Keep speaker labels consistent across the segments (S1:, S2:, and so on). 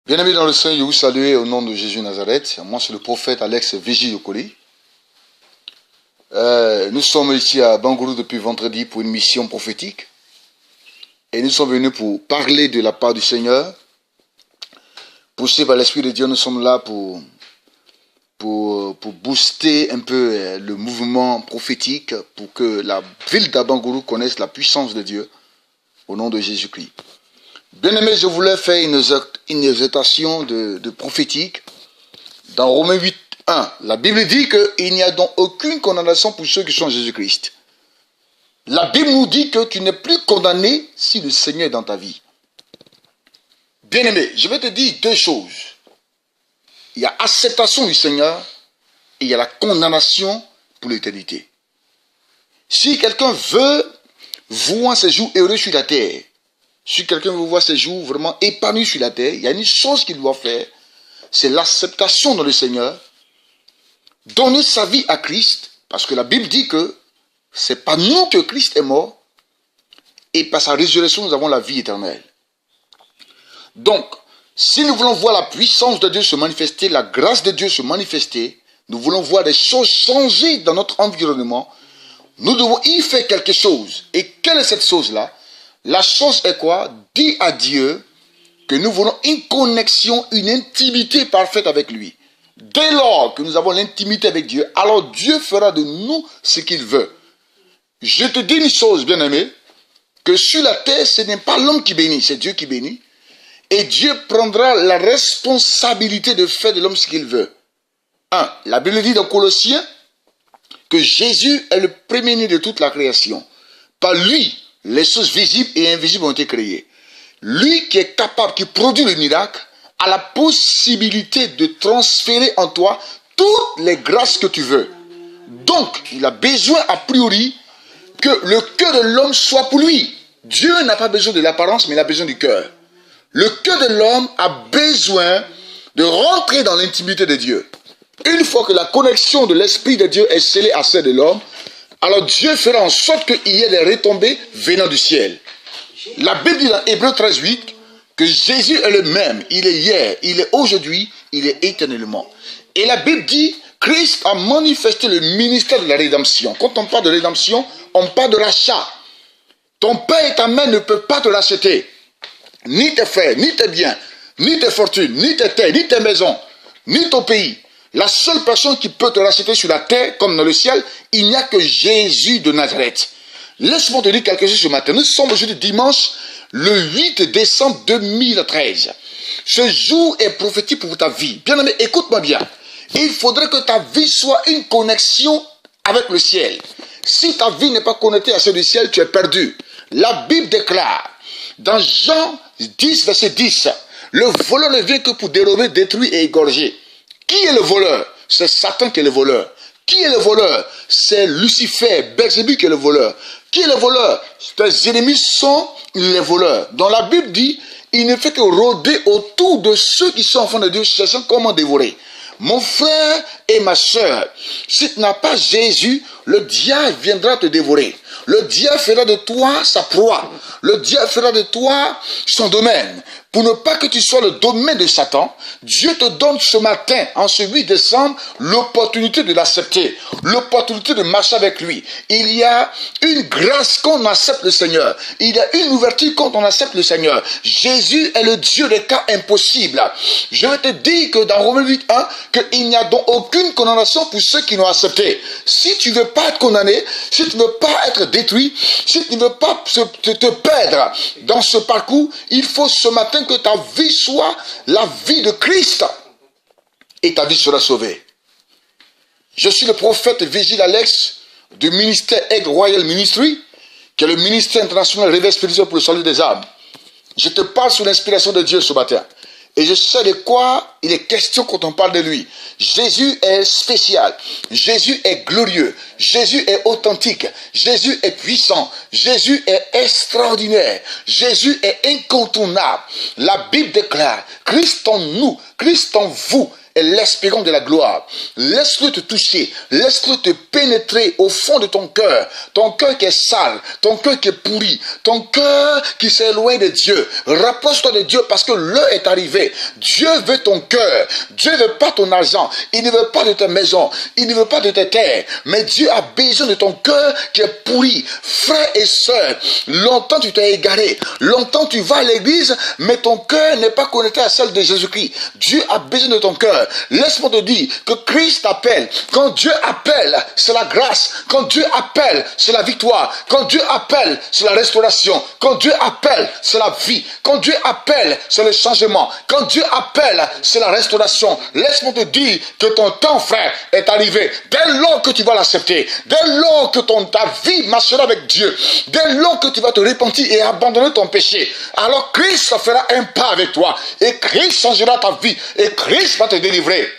S1: Bien-aimés dans le Seigneur, je vous salue au nom de Jésus Nazareth. Moi, c'est le prophète Alex Végi Yokoli. Nous sommes ici à Bangourou depuis vendredi pour une mission prophétique. Et nous sommes venus pour parler de la part du Seigneur. Poussés par l'Esprit de Dieu, nous sommes là pour booster un peu le mouvement prophétique, pour que la ville d'Abangourou connaisse la puissance de Dieu au nom de Jésus-Christ. Bien-aimés, je voulais faire une exhortation de prophétique. Dans Romains 8, 1, la Bible dit qu'il n'y a donc aucune condamnation pour ceux qui sont en Jésus-Christ. La Bible nous dit que tu n'es plus condamné si le Seigneur est dans ta vie. Bien-aimé, je vais te dire deux choses. Il y a acceptation du Seigneur et il y a la condamnation pour l'éternité. Si quelqu'un veut voir ses jours heureux sur la terre, si quelqu'un veut voir ses jours vraiment épanouis sur la terre, il y a une chose qu'il doit faire, c'est l'acceptation dans le Seigneur, donner sa vie à Christ, parce que la Bible dit que c'est par nous que Christ est mort, et par sa résurrection, nous avons la vie éternelle. Donc, si nous voulons voir la puissance de Dieu se manifester, la grâce de Dieu se manifester, nous voulons voir des choses changer dans notre environnement, nous devons y faire quelque chose. Et quelle est cette chose-là? La chose est quoi? Dis à Dieu que nous voulons une connexion, une intimité parfaite avec lui. Dès lors que nous avons l'intimité avec Dieu, alors Dieu fera de nous ce qu'il veut. Je te dis une chose, bien-aimé, que sur la terre, ce n'est pas l'homme qui bénit, c'est Dieu qui bénit. Et Dieu prendra la responsabilité de faire de l'homme ce qu'il veut. 1. La Bible dit dans Colossiens que Jésus est le premier-né de toute la création. Par lui, les choses visibles et invisibles ont été créées. Lui qui est capable, qui produit le miracle, a la possibilité de transférer en toi toutes les grâces que tu veux. Donc, il a besoin a priori que le cœur de l'homme soit pour lui. Dieu n'a pas besoin de l'apparence, mais il a besoin du cœur. Le cœur de l'homme a besoin de rentrer dans l'intimité de Dieu. Une fois que la connexion de l'Esprit de Dieu est scellée à celle de l'homme, alors Dieu fera en sorte qu'il y ait des retombées venant du ciel. La Bible dit dans Hébreux 13, 8 que Jésus est le même. Il est hier, il est aujourd'hui, il est éternellement. Et la Bible dit Christ a manifesté le ministère de la rédemption. Quand on parle de rédemption, on parle de rachat. Ton père et ta mère ne peuvent pas te racheter. Ni tes frères, ni tes biens, ni tes fortunes, ni tes terres, ni tes maisons, ni ton pays. La seule personne qui peut te racheter sur la terre comme dans le ciel, il n'y a que Jésus de Nazareth. Laisse-moi te dire quelque chose ce matin. Nous sommes aujourd'hui dimanche, le 8 décembre 2013. Ce jour est prophétique pour ta vie. Bien-aimé, écoute-moi bien. Il faudrait que ta vie soit une connexion avec le ciel. Si ta vie n'est pas connectée à celle du ciel, tu es perdu. La Bible déclare, dans Jean 10, verset 10, le voleur ne vient que pour dérober, détruire et égorger. Qui est le voleur? C'est Satan qui est le voleur. Qui est le voleur? C'est Lucifer, Belzébuth qui est le voleur. Qui est le voleur? Tes ennemis sont les voleurs. Dans la Bible dit, il ne fait que rôder autour de ceux qui sont enfants de Dieu, cherchant comment dévorer. Mon frère et ma soeur, si tu n'as pas Jésus, le diable viendra te dévorer. Le diable fera de toi sa proie. Le diable fera de toi son domaine. Pour ne pas que tu sois le domaine de Satan, Dieu te donne ce matin, en ce 8 décembre, l'opportunité de l'accepter, l'opportunité de marcher avec lui. Il y a une grâce quand on accepte le Seigneur. Il y a une ouverture quand on accepte le Seigneur. Jésus est le Dieu des cas impossibles. Je vais te dire que dans Romains 8, 1, qu'il n'y a donc aucune condamnation pour ceux qui l'ont accepté. Si tu ne veux pas être condamné, si tu ne veux pas être détruit, si tu ne veux pas te perdre dans ce parcours, il faut ce matin que ta vie soit la vie de Christ et ta vie sera sauvée. Je suis le prophète Vigile Alex du ministère Egg Royal Ministry, qui est le ministère international réveil spirituel pour le salut des âmes. Je te parle sous l'inspiration de Dieu ce matin. Et je sais de quoi il est question quand on parle de lui. Jésus est spécial. Jésus est glorieux. Jésus est authentique. Jésus est puissant. Jésus est extraordinaire. Jésus est incontournable. La Bible déclare, Christ en nous, Christ en vous est l'espérance de la gloire. Laisse-le te toucher, laisse-le te pénétrer au fond de ton cœur qui est sale, ton cœur qui est pourri, ton cœur qui s'éloigne de Dieu. Rapproche-toi de Dieu parce que l'heure est arrivée. Dieu veut ton cœur, Dieu ne veut pas ton argent, il ne veut pas de ta maison, il ne veut pas de tes terres, mais Dieu a besoin de ton cœur qui est pourri. Frères et sœurs, longtemps tu t'es égaré, longtemps tu vas à l'église, mais ton cœur n'est pas connecté à celle de Jésus-Christ. Dieu a besoin de ton cœur. Laisse-moi te dire que Christ appelle. Quand Dieu appelle, c'est la grâce. Quand Dieu appelle, c'est la victoire. Quand Dieu appelle, c'est la restauration. Quand Dieu appelle, c'est la vie. Quand Dieu appelle, c'est le changement. Quand Dieu appelle, c'est la restauration. Laisse-moi te dire que ton temps, frère, est arrivé. Dès lors que tu vas l'accepter, dès lors que ta vie marchera avec Dieu, dès lors que tu vas te repentir et abandonner ton péché, alors Christ fera un pas avec toi et Christ changera ta vie et Christ va te délivrer.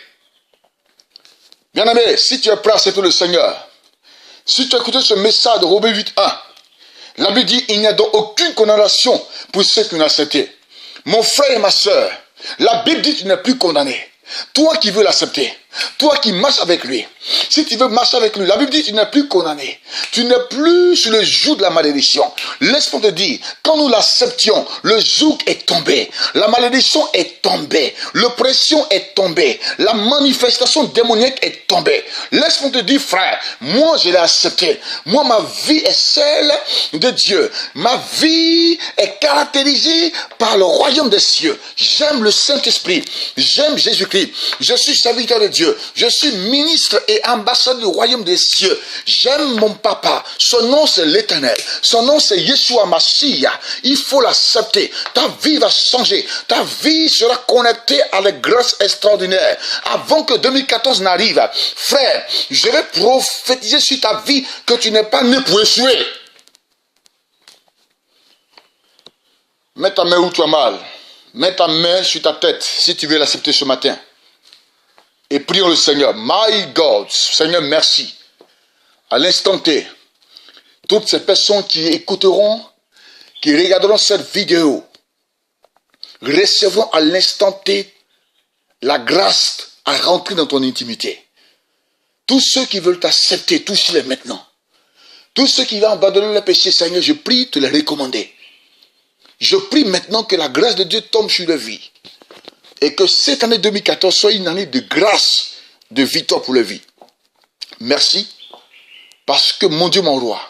S1: Bien-aimé, si tu es prêt à accepter le Seigneur, si tu as écouté ce message de Romains 8:1, la Bible dit, il n'y a donc aucune condamnation pour ceux qui l'ont accepté. Mon frère et ma soeur, la Bible dit que tu n'es plus condamné. Toi qui veux l'accepter, toi qui marches avec lui, si tu veux marcher avec lui, la Bible dit que tu n'es plus condamné. Tu n'es plus sur le joug de la malédiction. Laisse-moi te dire, quand nous l'acceptions, le joug est tombé. La malédiction est tombée. L'oppression est tombée. La manifestation démoniaque est tombée. Laisse-moi te dire, frère, moi je l'ai accepté. Moi, ma vie est celle de Dieu. Ma vie est caractérisée par le royaume des cieux. J'aime le Saint-Esprit. J'aime Jésus-Christ. Je suis serviteur de Dieu. Je suis ministre et ambassadeur du royaume des cieux. J'aime mon papa. Son nom c'est l'Éternel. Son nom c'est Yeshua Mashiach. Il faut l'accepter. Ta vie va changer. Ta vie sera connectée à la grâce extraordinaire. Avant que 2014 n'arrive, frère, je vais prophétiser sur ta vie que tu n'es pas né pour échouer. Mets ta main où tu as mal. Mets ta main sur ta tête si tu veux l'accepter ce matin. Et prions le Seigneur. My God, Seigneur, merci. À l'instant T, toutes ces personnes qui écouteront, qui regarderont cette vidéo, recevront à l'instant T la grâce à rentrer dans ton intimité. Tous ceux qui veulent t'accepter, touche-les maintenant. Tous ceux qui vont abandonner le péché, Seigneur, je prie de te les recommander. Je prie maintenant que la grâce de Dieu tombe sur leur vie. Et que cette année 2014 soit une année de grâce, de victoire pour leur vie. Merci. Parce que mon Dieu, mon roi,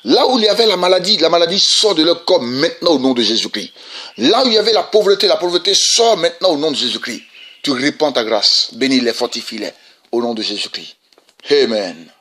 S1: là où il y avait la maladie sort de leur corps maintenant au nom de Jésus-Christ. Là où il y avait la pauvreté sort maintenant au nom de Jésus-Christ. Tu répands ta grâce. Bénis-les, fortifie-les au nom de Jésus-Christ. Amen.